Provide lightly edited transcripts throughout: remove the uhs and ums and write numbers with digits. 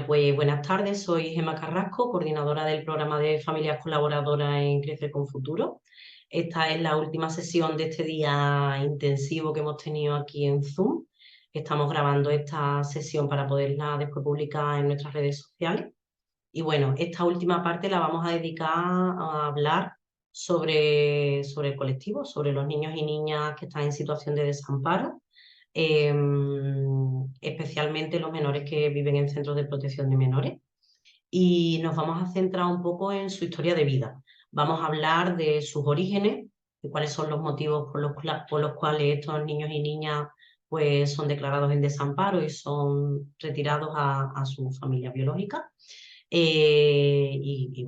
Pues buenas tardes, soy Gemma Carrasco, coordinadora del programa de familias colaboradoras en Crecer con Futuro. Esta es la última sesión de este día intensivo que hemos tenido aquí en Zoom. Estamos grabando esta sesión para poderla después publicar en nuestras redes sociales. Y bueno, esta última parte la vamos a dedicar a hablar sobre el colectivo, sobre los niños y niñas que están en situación de desamparo, especialmente los menores que viven en centros de protección de menores. Y nos vamos a centrar un poco en su historia de vida. Vamos a hablar de sus orígenes, de cuáles son los motivos por los cuales estos niños y niñas pues, son declarados en desamparo y son retirados a su familia biológica. Y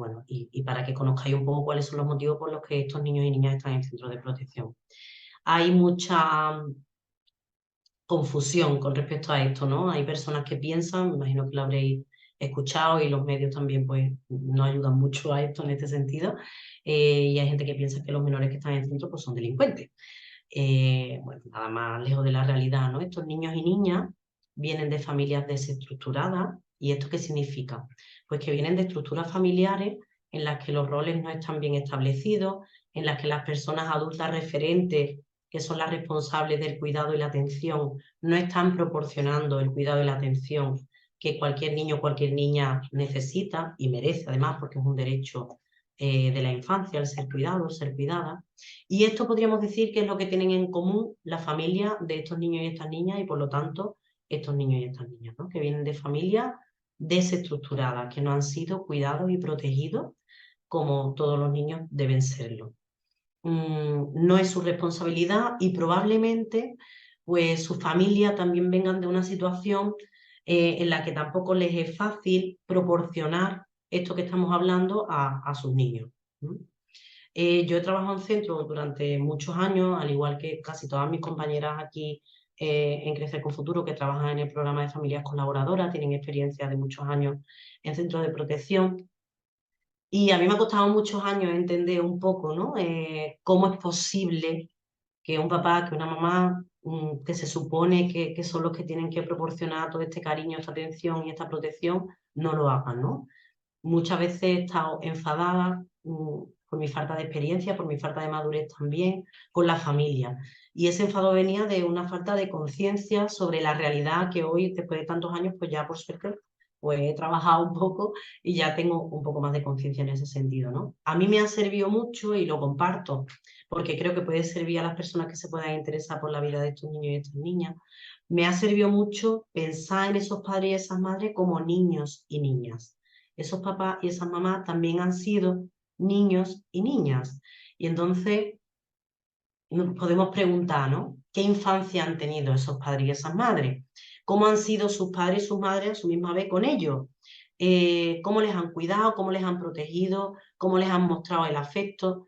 para que conozcáis un poco cuáles son los motivos por los que estos niños y niñas están en centros de protección. Hay mucha confusión con respecto a esto, ¿no? Hay personas que piensan, me imagino que lo habréis escuchado y los medios también pues no ayudan mucho a esto en este sentido, y hay gente que piensa que los menores que están en centro pues son delincuentes. Bueno, nada más lejos de la realidad, ¿no? Estos niños y niñas vienen de familias desestructuradas. ¿Y esto qué significa? Pues que vienen de estructuras familiares en las que los roles no están bien establecidos, en las que las personas adultas referentes, que son las responsables del cuidado y la atención, no están proporcionando el cuidado y la atención que cualquier niño o cualquier niña necesita y merece, además, porque es un derecho de la infancia, el ser cuidado, el ser cuidada. Y esto podríamos decir que es lo que tienen en común la familia de estos niños y estas niñas y por lo tanto estos niños y estas niñas, ¿no? Que vienen de familias desestructuradas, que no han sido cuidados y protegidos como todos los niños deben serlo. No es su responsabilidad y probablemente pues su familia también vengan de una situación en la que tampoco les es fácil proporcionar esto que estamos hablando a sus niños. Yo he trabajado en centros durante muchos años, al igual que casi todas mis compañeras aquí en Crecer con Futuro, que trabajan en el programa de familias colaboradoras, tienen experiencia de muchos años en centros de protección. Y a mí me ha costado muchos años entender un poco, ¿no? Cómo es posible que un papá, que una mamá, que se supone que son los que tienen que proporcionar todo este cariño, esta atención y esta protección, no lo hagan, ¿no? Muchas veces he estado enfadada por mi falta de experiencia, por mi falta de madurez también, con la familia. Y ese enfado venía de una falta de conciencia sobre la realidad que hoy, después de tantos años, pues ya por suerte, pues he trabajado un poco y ya tengo un poco más de conciencia en ese sentido, ¿no? A mí me ha servido mucho y lo comparto, porque creo que puede servir a las personas que se puedan interesar por la vida de estos niños y estas niñas. Me ha servido mucho pensar en esos padres y esas madres como niños y niñas. Esos papás y esas mamás también han sido niños y niñas. Y entonces nos podemos preguntar, ¿no? ¿Qué infancia han tenido esos padres y esas madres? ¿Cómo han sido sus padres y sus madres a su misma vez con ellos? ¿Cómo les han cuidado? ¿Cómo les han protegido? ¿Cómo les han mostrado el afecto?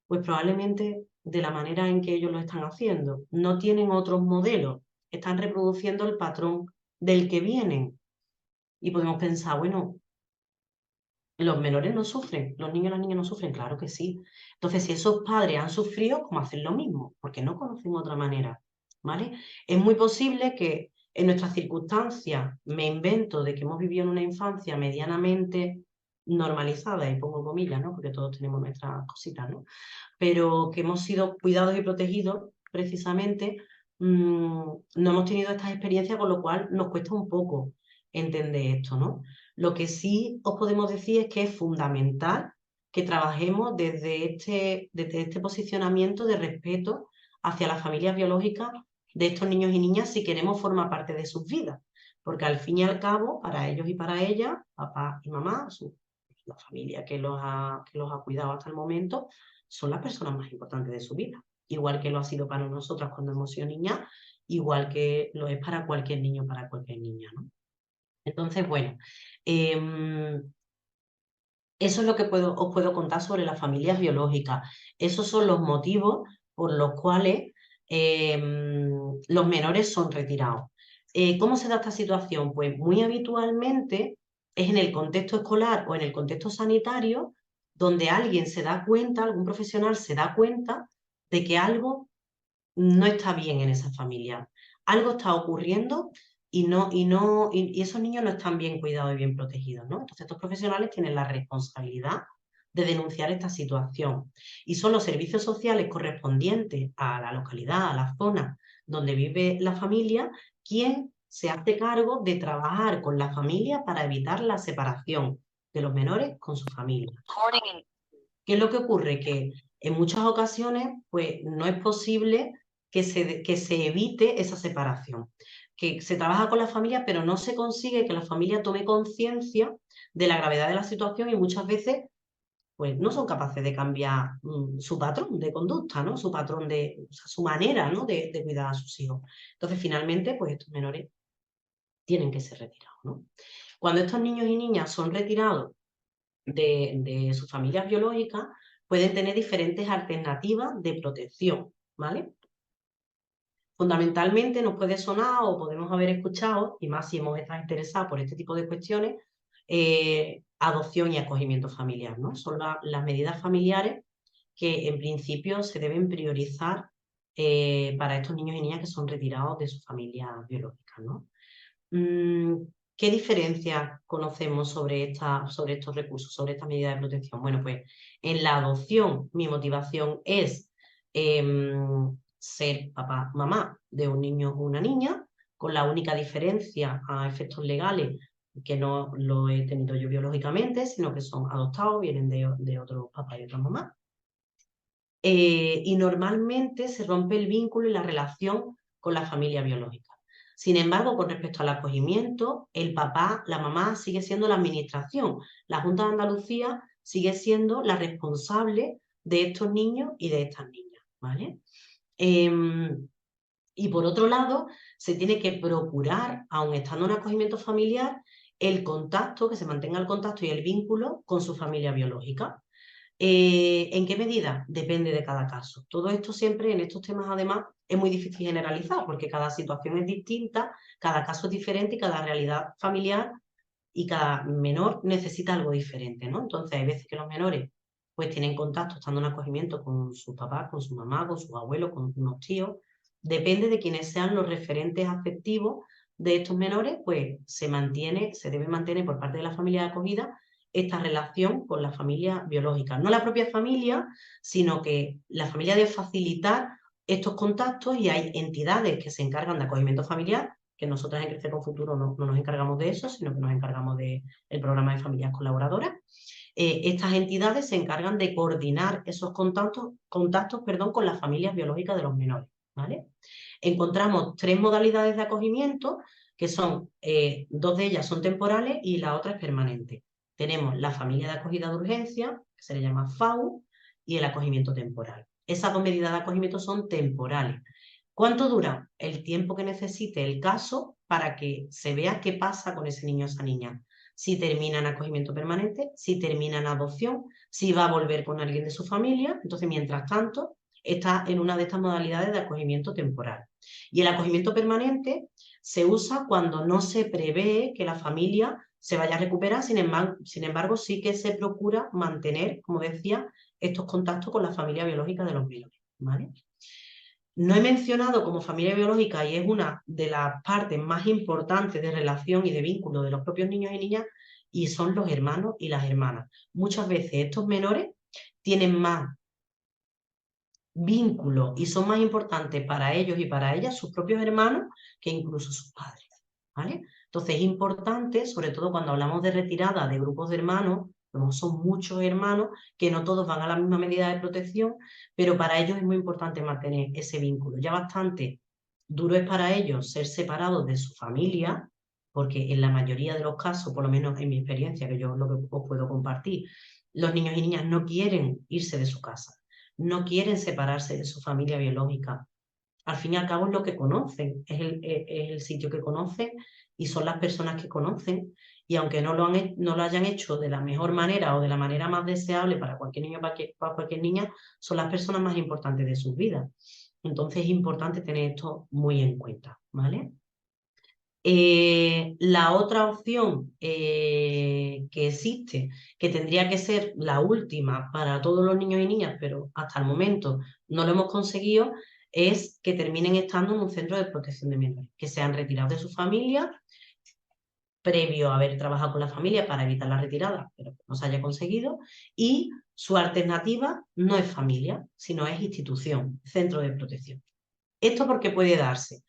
Pues probablemente de la manera en que ellos lo están haciendo. No tienen otros modelos. Están reproduciendo el patrón del que vienen. Y podemos pensar, bueno, los menores no sufren, los niños y las niñas no sufren, claro que sí. Entonces, si esos padres han sufrido, ¿cómo hacen lo mismo? Porque no conocen otra manera, ¿vale? Es muy posible que en nuestras circunstancias, me invento de que hemos vivido en una infancia medianamente normalizada, y pongo comillas, ¿no? Porque todos tenemos nuestras cositas, ¿no? Pero que hemos sido cuidados y protegidos, precisamente, no hemos tenido estas experiencias, con lo cual nos cuesta un poco entender esto, ¿no? Lo que sí os podemos decir es que es fundamental que trabajemos desde este posicionamiento de respeto hacia las familias biológicas de estos niños y niñas si queremos formar parte de sus vidas. Porque al fin y al cabo, para ellos y para ellas, papá y mamá, la familia que los ha cuidado hasta el momento, son las personas más importantes de su vida. Igual que lo ha sido para nosotras cuando hemos sido niñas, igual que lo es para cualquier niño, para cualquier niña, ¿no? Entonces, bueno, em, eso es lo que os puedo contar sobre las familias biológicas. Esos son los motivos por los cuales los menores son retirados. ¿Cómo se da esta situación? Pues muy habitualmente es en el contexto escolar o en el contexto sanitario donde alguien se da cuenta, algún profesional se da cuenta de que algo no está bien en esa familia. Algo está ocurriendo y esos niños no están bien cuidados y bien protegidos, ¿no? Entonces estos profesionales tienen la responsabilidad de denunciar esta situación. Y son los servicios sociales correspondientes a la localidad, a la zona donde vive la familia, quien se hace cargo de trabajar con la familia para evitar la separación de los menores con su familia. ¿Qué es lo que ocurre? Que en muchas ocasiones pues, no es posible que se evite esa separación. Que se trabaja con la familia, pero no se consigue que la familia tome conciencia de la gravedad de la situación y muchas veces pues no son capaces de cambiar su patrón de conducta, ¿no? Su patrón o sea, su manera, ¿no? de cuidar a sus hijos. Entonces, finalmente, pues estos menores tienen que ser retirados, ¿no? Cuando estos niños y niñas son retirados de sus familias biológicas, pueden tener diferentes alternativas de protección, ¿vale? Fundamentalmente nos puede sonar o podemos haber escuchado, y más si hemos estado interesados por este tipo de cuestiones, adopción y acogimiento familiar, ¿no? Son las medidas familiares que en principio se deben priorizar para estos niños y niñas que son retirados de sus familias biológicas, ¿no? ¿Qué diferencias conocemos sobre estos recursos, sobre estas medidas de protección? Bueno, pues en la adopción mi motivación es ser papá, mamá de un niño o una niña, con la única diferencia a efectos legales que no lo he tenido yo biológicamente, sino que son adoptados, vienen de otro papá y otra mamá. Y normalmente se rompe el vínculo y la relación con la familia biológica. Sin embargo, con respecto al acogimiento, el papá, la mamá sigue siendo la administración. La Junta de Andalucía sigue siendo la responsable de estos niños y de estas niñas, ¿vale? Y por otro lado, se tiene que procurar, aun estando en acogimiento familiar, el contacto, que se mantenga el contacto y el vínculo con su familia biológica. ¿En qué medida? Depende de cada caso. Todo esto siempre, en estos temas además, es muy difícil generalizar porque cada situación es distinta, cada caso es diferente y cada realidad familiar y cada menor necesita algo diferente, ¿no? Entonces hay veces que los menores pues tienen contacto estando en acogimiento con sus papás, con su mamá, con sus abuelos, con unos tíos. Depende de quiénes sean los referentes afectivos de estos menores, pues se debe mantener por parte de la familia de acogida esta relación con la familia biológica. No la propia familia, sino que la familia debe facilitar estos contactos y hay entidades que se encargan de acogimiento familiar, que nosotras en Crecer con Futuro no nos encargamos de eso, sino que nos encargamos del programa de familias colaboradoras. Estas entidades se encargan de coordinar esos contactos con las familias biológicas de los menores, ¿vale? Encontramos 3 modalidades de acogimiento, que son, 2 de ellas son temporales y la otra es permanente. Tenemos la familia de acogida de urgencia, que se le llama FAU, y el acogimiento temporal. Esas 2 medidas de acogimiento son temporales. ¿Cuánto dura? El tiempo que necesite el caso para que se vea qué pasa con ese niño o esa niña. Si termina en acogimiento permanente, si termina en adopción, si va a volver con alguien de su familia. Entonces, mientras tanto, está en una de estas modalidades de acogimiento temporal. Y el acogimiento permanente se usa cuando no se prevé que la familia se vaya a recuperar, sin embargo, sí que se procura mantener, como decía, estos contactos con la familia biológica de los menores, ¿vale? No he mencionado como familia biológica, y es una de las partes más importantes de relación y de vínculo de los propios niños y niñas, y son los hermanos y las hermanas. Muchas veces estos menores tienen más vínculos y son más importantes para ellos y para ellas sus propios hermanos que incluso sus padres, ¿vale? Entonces es importante, sobre todo cuando hablamos de retirada de grupos de hermanos, como son muchos hermanos, que no todos van a la misma medida de protección, pero para ellos es muy importante mantener ese vínculo. Ya bastante duro es para ellos ser separados de su familia, porque en la mayoría de los casos, por lo menos en mi experiencia, que yo lo que os puedo compartir, los niños y niñas no quieren irse de su casa, no quieren separarse de su familia biológica. Al fin y al cabo es lo que conocen, es el sitio que conocen y son las personas que conocen. Y aunque no lo hayan hecho de la mejor manera o de la manera más deseable para cualquier niño o para cualquier niña, son las personas más importantes de sus vidas. Entonces es importante tener esto muy en cuenta, ¿vale? La otra opción que existe, que tendría que ser la última para todos los niños y niñas, pero hasta el momento no lo hemos conseguido, es que terminen estando en un centro de protección de menores, que se han retirado de su familia previo a haber trabajado con la familia para evitar la retirada, pero que no se haya conseguido, y su alternativa no es familia, sino es institución, centro de protección. ¿Esto por qué puede darse?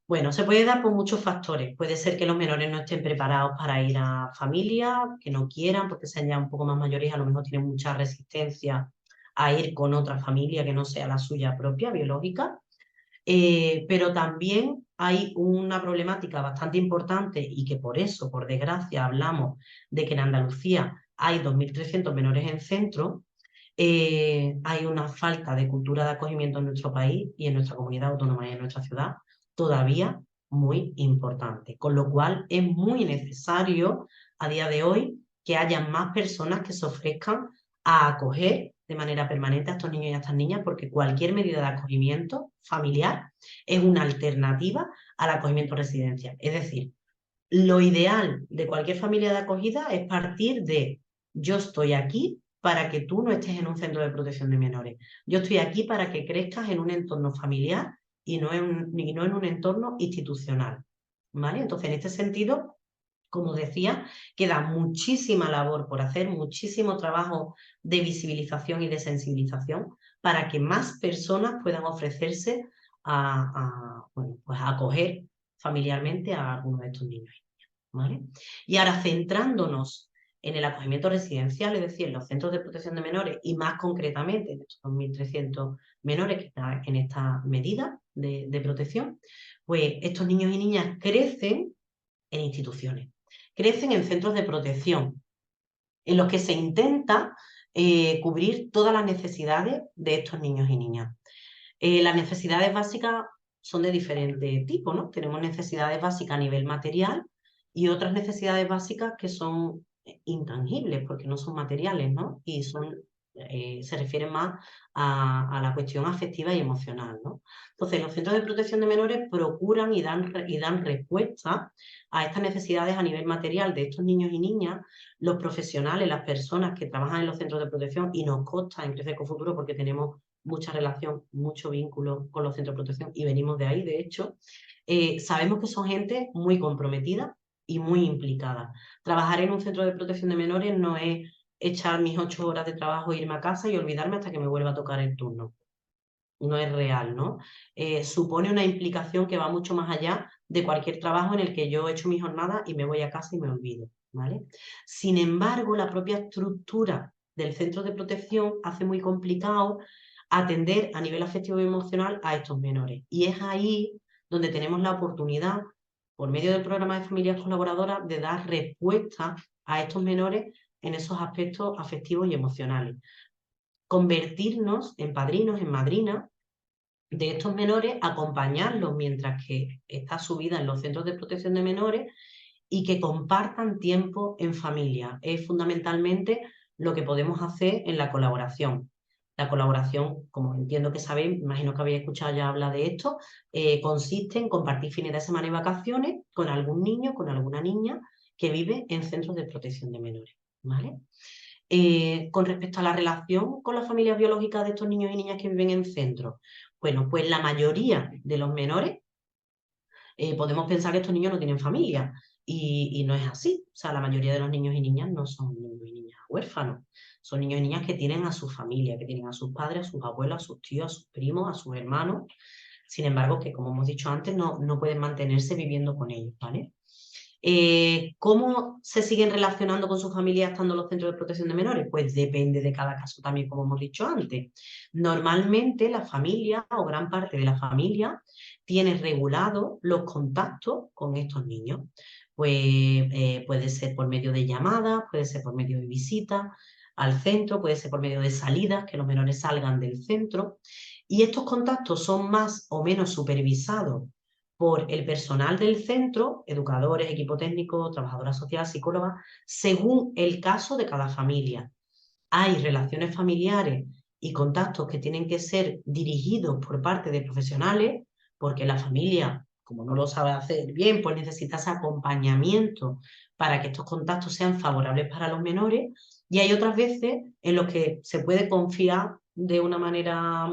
Bueno, se puede dar por muchos factores. Puede ser que los menores no estén preparados para ir a familia, que no quieran, porque sean ya un poco más mayores y a lo mejor tienen mucha resistencia a ir con otra familia que no sea la suya propia, biológica. Pero también hay una problemática bastante importante y que por eso, por desgracia, hablamos de que en Andalucía hay 2.300 menores en centro. Hay una falta de cultura de acogimiento en nuestro país y en nuestra comunidad autónoma y en nuestra ciudad todavía muy importante, con lo cual es muy necesario a día de hoy que haya más personas que se ofrezcan a acoger de manera permanente a estos niños y a estas niñas, porque cualquier medida de acogimiento familiar es una alternativa al acogimiento residencial. Es decir, lo ideal de cualquier familia de acogida es partir de yo estoy aquí para que tú no estés en un centro de protección de menores. Yo estoy aquí para que crezcas en un entorno familiar y no en un entorno institucional. ¿Vale? Entonces, en este sentido, como decía, queda muchísima labor por hacer, muchísimo trabajo de visibilización y de sensibilización para que más personas puedan ofrecerse bueno, pues a acoger familiarmente a alguno de estos niños. ¿Vale? Y ahora centrándonos en el acogimiento residencial, es decir, en los centros de protección de menores y más concretamente en estos 2.300 menores que están en esta medida de protección, pues estos niños y niñas crecen en instituciones, crecen en centros de protección, en los que se intenta cubrir todas las necesidades de estos niños y niñas. Las necesidades básicas son de diferente tipo, ¿no? Tenemos necesidades básicas a nivel material y otras necesidades básicas que son intangibles, porque no son materiales, ¿no? Y se refieren más a la cuestión afectiva y emocional, ¿no? Entonces, los centros de protección de menores procuran y dan respuesta a estas necesidades a nivel material de estos niños y niñas. Los profesionales, las personas que trabajan en los centros de protección, y nos consta en Crece con Futuro porque tenemos mucha relación, mucho vínculo con los centros de protección y venimos de ahí, de hecho, sabemos que son gente muy comprometida y muy implicada. Trabajar en un centro de protección de menores no es echar mis 8 horas de trabajo, irme a casa y olvidarme hasta que me vuelva a tocar el turno. No es real, ¿no? Supone una implicación que va mucho más allá de cualquier trabajo en el que yo echo mi jornada y me voy a casa y me olvido, ¿vale? Sin embargo, la propia estructura del centro de protección hace muy complicado atender a nivel afectivo y emocional a estos menores. Y es ahí donde tenemos la oportunidad, por medio del programa de familias colaboradoras, de dar respuesta a estos menores en esos aspectos afectivos y emocionales. Convertirnos en padrinos, en madrinas de estos menores, acompañarlos mientras que está su vida en los centros de protección de menores y que compartan tiempo en familia. Es fundamentalmente lo que podemos hacer en la colaboración. La colaboración, como entiendo que sabéis, imagino que habéis escuchado ya hablar de esto, consiste en compartir fines de semana y vacaciones con algún niño, con alguna niña que vive en centros de protección de menores. ¿Vale? Con respecto a la relación con las familias biológicas de estos niños y niñas que viven en centros, bueno, pues la mayoría de los menores podemos pensar que estos niños no tienen familia y no es así. O sea, la mayoría de los niños y niñas no son niños y niñas huérfanos. Son niños y niñas que tienen a su familia, que tienen a sus padres, a sus abuelos, a sus tíos, a sus primos, a sus hermanos. Sin embargo, que como hemos dicho antes, no pueden mantenerse viviendo con ellos, ¿vale? ¿Cómo se siguen relacionando con su familia estando en los centros de protección de menores? Pues depende de cada caso también, como hemos dicho antes. Normalmente la familia o gran parte de la familia tiene regulado los contactos con estos niños. Pues puede ser por medio de llamadas, puede ser por medio de visitas al centro, puede ser por medio de salidas, que los menores salgan del centro. Y estos contactos son más o menos supervisados por el personal del centro, educadores, equipo técnico, trabajadora social, psicóloga, según el caso de cada familia. Hay relaciones familiares y contactos que tienen que ser dirigidos por parte de profesionales, porque la familia, como no lo sabe hacer bien, pues necesita ese acompañamiento para que estos contactos sean favorables para los menores. Y hay otras veces en los que se puede confiar de una manera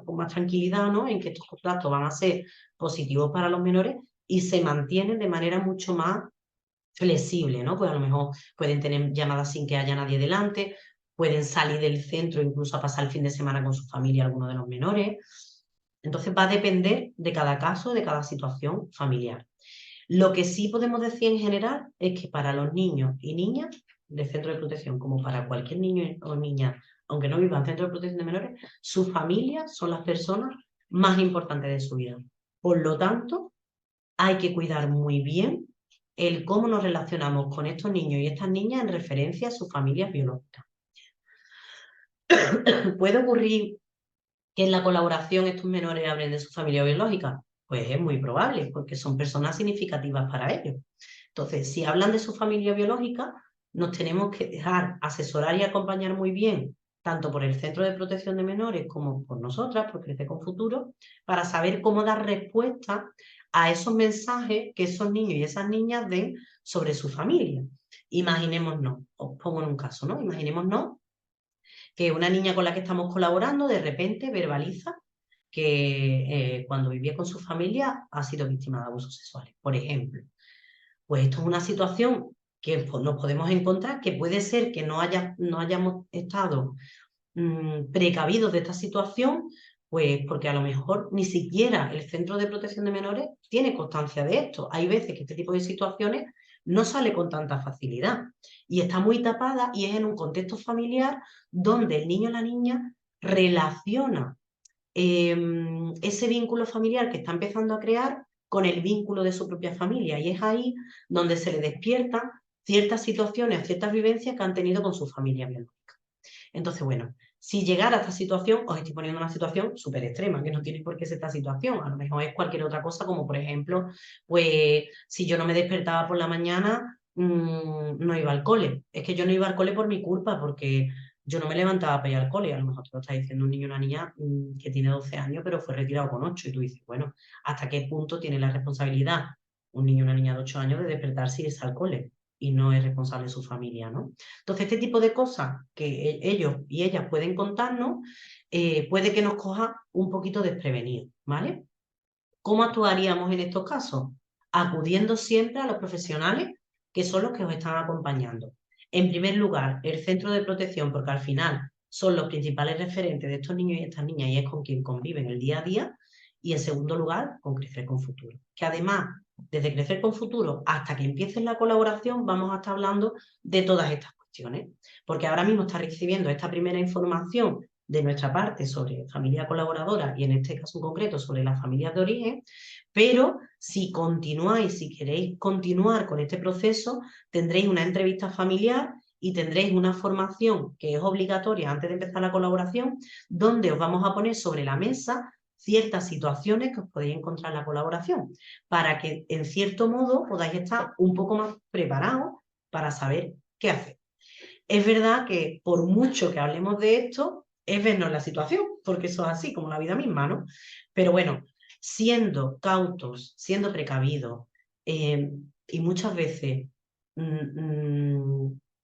con más tranquilidad, ¿no? En que estos contactos van a ser positivos para los menores y se mantienen de manera mucho más flexible, ¿no? Pues a lo mejor pueden tener llamadas sin que haya nadie delante, pueden salir del centro incluso a pasar el fin de semana con su familia algunos de los menores. Entonces va a depender de cada caso, de cada situación familiar. Lo que sí podemos decir en general es que para los niños y niñas de centro de protección, como para cualquier niño o niña, aunque no viva en centro de protección de menores, sus familias son las personas más importantes de su vida. Por lo tanto, hay que cuidar muy bien el cómo nos relacionamos con estos niños y estas niñas en referencia a sus familias biológicas. ¿Puede ocurrir que en la colaboración estos menores hablen de su familia biológica? Pues es muy probable, porque son personas significativas para ellos. Entonces, si hablan de su familia biológica, nos tenemos que dejar asesorar y acompañar muy bien, tanto por el Centro de Protección de Menores como por nosotras, por Crece con Futuro, para saber cómo dar respuesta a esos mensajes que esos niños y esas niñas den sobre su familia. Imaginémonos, os pongo en un caso, ¿no? Imaginémonos que una niña con la que estamos colaborando de repente verbaliza que cuando vivía con su familia ha sido víctima de abusos sexuales, por ejemplo. Pues esto es una situación que nos podemos encontrar, que puede ser que no hayamos estado precavidos de esta situación, pues porque a lo mejor ni siquiera el Centro de Protección de Menores tiene constancia de esto. Hay veces que este tipo de situaciones no sale con tanta facilidad y está muy tapada y es en un contexto familiar donde el niño o la niña relaciona ese vínculo familiar que está empezando a crear con el vínculo de su propia familia y es ahí donde se le despiertan ciertas situaciones, ciertas vivencias que han tenido con su familia biológica. Entonces, bueno, si llegara a esta situación, os estoy poniendo una situación súper extrema, que no tiene por qué ser esta situación, a lo mejor es cualquier otra cosa, como por ejemplo, pues si yo no me despertaba por la mañana, no iba al cole. Es que yo no iba al cole por mi culpa, porque yo no me levantaba para ir al cole. A lo mejor te lo está diciendo un niño o una niña que tiene 12 años, pero fue retirado con 8. Y tú dices, bueno, ¿hasta qué punto tiene la responsabilidad un niño o una niña de 8 años de despertarse y irse al cole? Y no es responsable de su familia, ¿no? Entonces, este tipo de cosas que ellos y ellas pueden contarnos, puede que nos coja un poquito desprevenidos, ¿vale? ¿Cómo actuaríamos en estos casos? Acudiendo siempre a los profesionales que son los que os están acompañando. En primer lugar, el centro de protección, porque al final son los principales referentes de estos niños y estas niñas y es con quien conviven el día a día. Y en segundo lugar, con Crecer con Futuro. Que además, desde Crecer con Futuro hasta que empiece la colaboración, vamos a estar hablando de todas estas cuestiones. Porque ahora mismo está recibiendo esta primera información de nuestra parte sobre familia colaboradora y en este caso en concreto sobre las familias de origen, pero si continuáis, si queréis continuar con este proceso, tendréis una entrevista familiar y tendréis una formación que es obligatoria antes de empezar la colaboración, donde os vamos a poner sobre la mesa ciertas situaciones que os podéis encontrar en la colaboración, para que en cierto modo podáis estar un poco más preparados para saber qué hacer. Es verdad que por mucho que hablemos de esto, es vernos la situación, porque eso es así, como la vida misma, ¿no? Pero bueno, siendo cautos, siendo precavidos, y muchas veces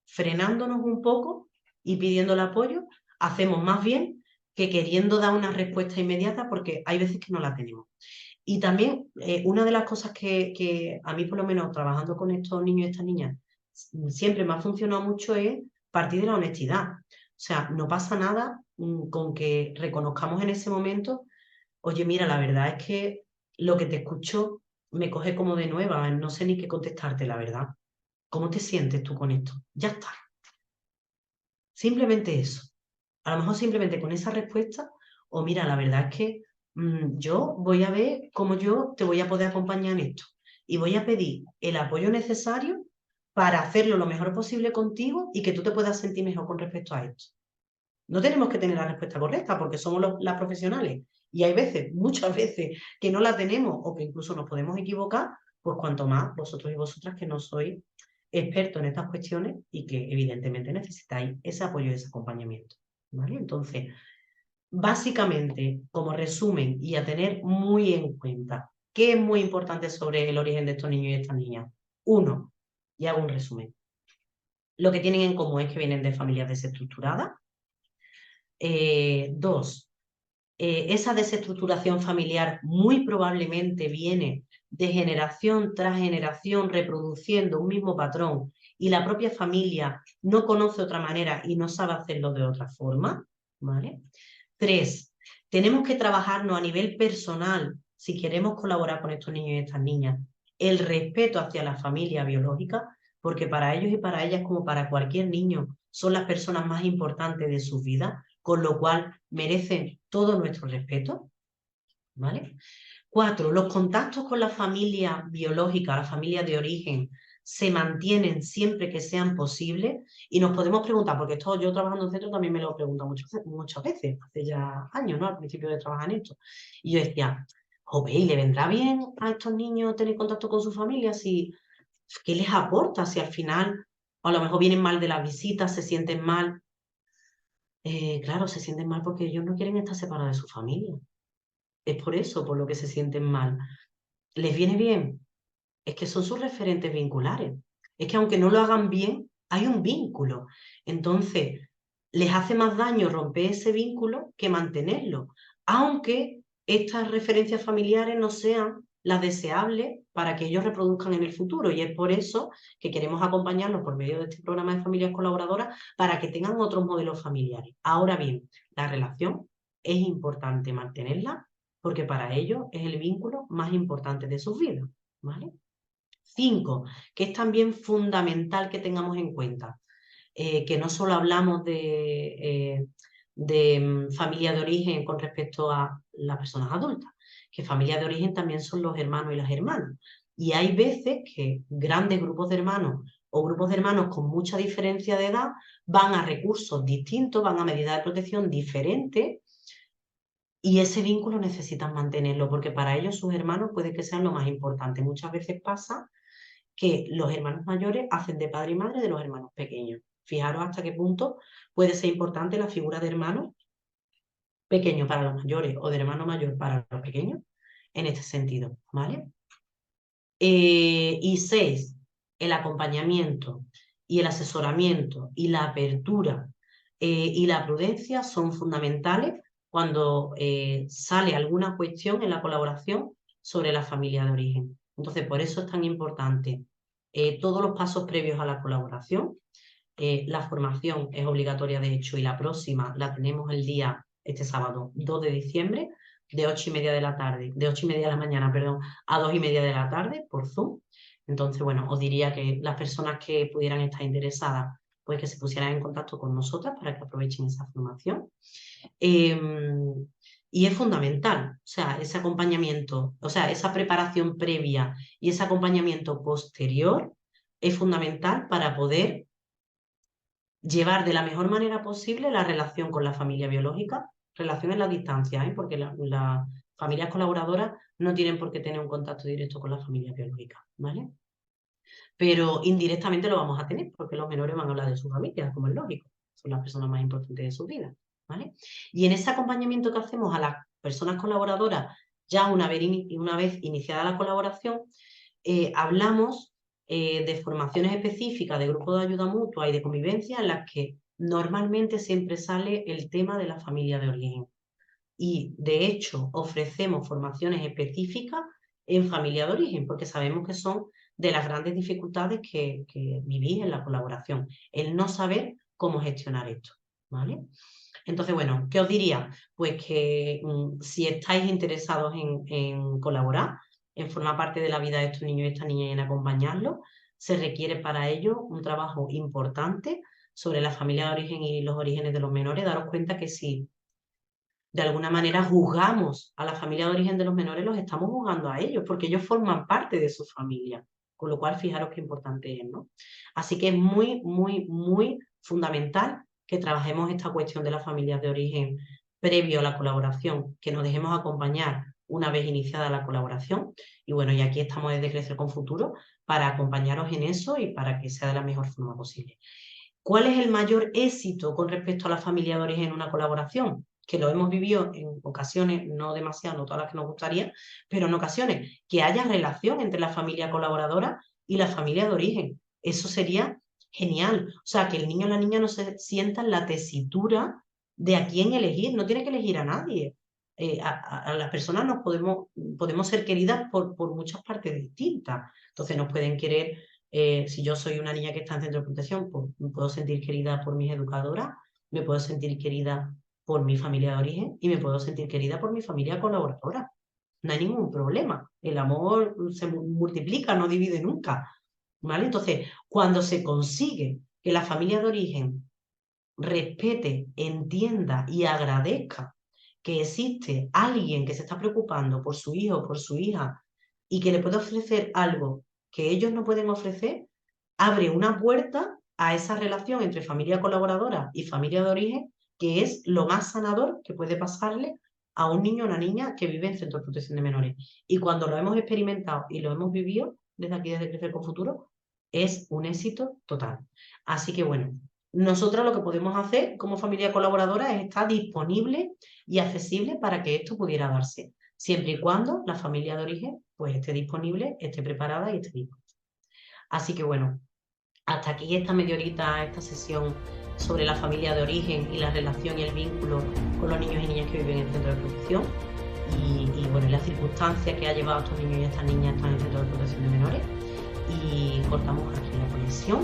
frenándonos un poco y pidiendo el apoyo, hacemos más bien que queriendo dar una respuesta inmediata, porque hay veces que no la tenemos. Y también una de las cosas que a mí, por lo menos, trabajando con estos niños y estas niñas, siempre me ha funcionado mucho es partir de la honestidad. O sea, no pasa nada con que reconozcamos en ese momento, oye, mira, la verdad es que lo que te escucho me coge como de nueva, no sé ni qué contestarte, la verdad. ¿Cómo te sientes tú con esto? Ya está. Simplemente eso. A lo mejor simplemente con esa respuesta, o mira, la verdad es que yo voy a ver cómo yo te voy a poder acompañar en esto. Y voy a pedir el apoyo necesario para hacerlo lo mejor posible contigo y que tú te puedas sentir mejor con respecto a esto. No tenemos que tener la respuesta correcta porque somos las profesionales. Y hay veces, muchas veces, que no la tenemos o que incluso nos podemos equivocar, pues cuanto más vosotros y vosotras que no sois expertos en estas cuestiones y que evidentemente necesitáis ese apoyo y ese acompañamiento. ¿Vale? Entonces, básicamente, como resumen y a tener muy en cuenta, ¿qué es muy importante sobre el origen de estos niños y estas niñas? Uno, y hago un resumen. Lo que tienen en común es que vienen de familias desestructuradas, Dos, esa desestructuración familiar muy probablemente viene de generación tras generación reproduciendo un mismo patrón y la propia familia no conoce otra manera y no sabe hacerlo de otra forma, ¿vale? Tres, tenemos que trabajarnos a nivel personal, si queremos colaborar con estos niños y estas niñas, el respeto hacia la familia biológica, porque para ellos y para ellas, como para cualquier niño, son las personas más importantes de su vida, con lo cual merecen todo nuestro respeto, ¿vale? Cuatro, los contactos con la familia biológica, la familia de origen, se mantienen siempre que sean posibles y nos podemos preguntar, porque esto yo trabajando en centro también me lo he preguntado muchas veces, hace ya años, ¿no? Al principio de trabajar en esto. Y yo decía, joder, ¿y le vendrá bien a estos niños tener contacto con su familia? Si, ¿qué les aporta? Si al final, o a lo mejor vienen mal de las visitas, se sienten mal. Claro, se sienten mal porque ellos no quieren estar separados de su familia. Es por eso, por lo que se sienten mal. ¿Les viene bien? Es que son sus referentes vinculares. Es que aunque no lo hagan bien, hay un vínculo. Entonces, les hace más daño romper ese vínculo que mantenerlo, aunque estas referencias familiares no sean las deseables para que ellos reproduzcan en el futuro. Y es por eso que queremos acompañarlos por medio de este programa de familias colaboradoras para que tengan otros modelos familiares. Ahora bien, la relación es importante mantenerla porque para ellos es el vínculo más importante de sus vidas, ¿vale? Cinco, que es también fundamental que tengamos en cuenta, que no solo hablamos de familia de origen con respecto a las personas adultas, que familia de origen también son los hermanos y las hermanas. Y hay veces que grandes grupos de hermanos o grupos de hermanos con mucha diferencia de edad van a recursos distintos, van a medidas de protección diferentes y ese vínculo necesitan mantenerlo porque para ellos sus hermanos puede que sean lo más importante. Muchas veces pasa que los hermanos mayores hacen de padre y madre de los hermanos pequeños. Fijaros hasta qué punto puede ser importante la figura de hermano pequeño para los mayores o de hermano mayor para los pequeños en este sentido, ¿vale? Y seis, el acompañamiento y el asesoramiento y la apertura y la prudencia son fundamentales cuando sale alguna cuestión en la colaboración sobre la familia de origen. Entonces, por eso es tan importante todos los pasos previos a la colaboración. La formación es obligatoria, de hecho, y la próxima la tenemos el día, este sábado, 2 de diciembre, de 8:30 de la tarde, de 8:30 de la mañana, perdón, a 2:30 de la tarde por Zoom. Entonces, bueno, os diría que las personas que pudieran estar interesadas, pues que se pusieran en contacto con nosotras para que aprovechen esa formación. Y es fundamental, o sea, ese acompañamiento, o sea, esa preparación previa y ese acompañamiento posterior es fundamental para poder llevar de la mejor manera posible la relación con la familia biológica, relación en la distancia, ¿eh? Porque las familias colaboradoras no tienen por qué tener un contacto directo con la familia biológica, ¿vale? Pero indirectamente lo vamos a tener, porque los menores van a hablar de su familia, como es lógico, son las personas más importantes de su vida, ¿vale? Y en ese acompañamiento que hacemos a las personas colaboradoras, ya una vez iniciada la colaboración, hablamos de formaciones específicas de grupos de ayuda mutua y de convivencia en las que normalmente siempre sale el tema de la familia de origen. Y de hecho ofrecemos formaciones específicas en familia de origen, porque sabemos que son de las grandes dificultades que vivís en la colaboración, el no saber cómo gestionar esto, ¿vale? Entonces, bueno, ¿qué os diría? Pues que si estáis interesados en colaborar, en formar parte de la vida de estos niños y estas niñas y en acompañarlos, se requiere para ello un trabajo importante sobre la familia de origen y los orígenes de los menores. Daros cuenta que si de alguna manera juzgamos a la familia de origen de los menores, los estamos juzgando a ellos, porque ellos forman parte de su familia. Con lo cual, fijaros qué importante es, ¿no? Así que es muy, muy, muy fundamental que trabajemos esta cuestión de las familias de origen previo a la colaboración, que nos dejemos acompañar una vez iniciada la colaboración. Y bueno, y aquí estamos desde Crecer con Futuro para acompañaros en eso y para que sea de la mejor forma posible. ¿Cuál es el mayor éxito con respecto a la familia de origen en una colaboración? Que lo hemos vivido en ocasiones, no demasiado, no todas las que nos gustaría, pero en ocasiones, que haya relación entre la familia colaboradora y la familia de origen. Eso sería genial. O sea, que el niño o la niña no se sientan la tesitura de a quién elegir, no tiene que elegir a nadie. A las personas podemos ser queridas por muchas partes distintas. Entonces nos pueden querer, si yo soy una niña que está en centro de protección, pues me puedo sentir querida por mis educadoras, me puedo sentir querida por mi familia de origen y me puedo sentir querida por mi familia colaboradora. No hay ningún problema. El amor se multiplica, no divide nunca. ¿Vale? Entonces, cuando se consigue que la familia de origen respete, entienda y agradezca que existe alguien que se está preocupando por su hijo o por su hija y que le puede ofrecer algo que ellos no pueden ofrecer, abre una puerta a esa relación entre familia colaboradora y familia de origen, que es lo más sanador que puede pasarle a un niño o una niña que vive en centros de protección de menores. Y cuando lo hemos experimentado y lo hemos vivido desde aquí, desde Crecer con Futuro, es un éxito total. Así que bueno, nosotros lo que podemos hacer como familia colaboradora es estar disponible y accesible para que esto pudiera darse, siempre y cuando la familia de origen pues esté disponible, esté preparada y esté dispuesta. Así que bueno, hasta aquí esta media horita, esta sesión sobre la familia de origen y la relación y el vínculo con los niños y niñas que viven en centros de protección y bueno, la circunstancia que ha llevado a estos niños y a estas niñas a estar en centros de protección de menores. Y cortamos aquí la conexión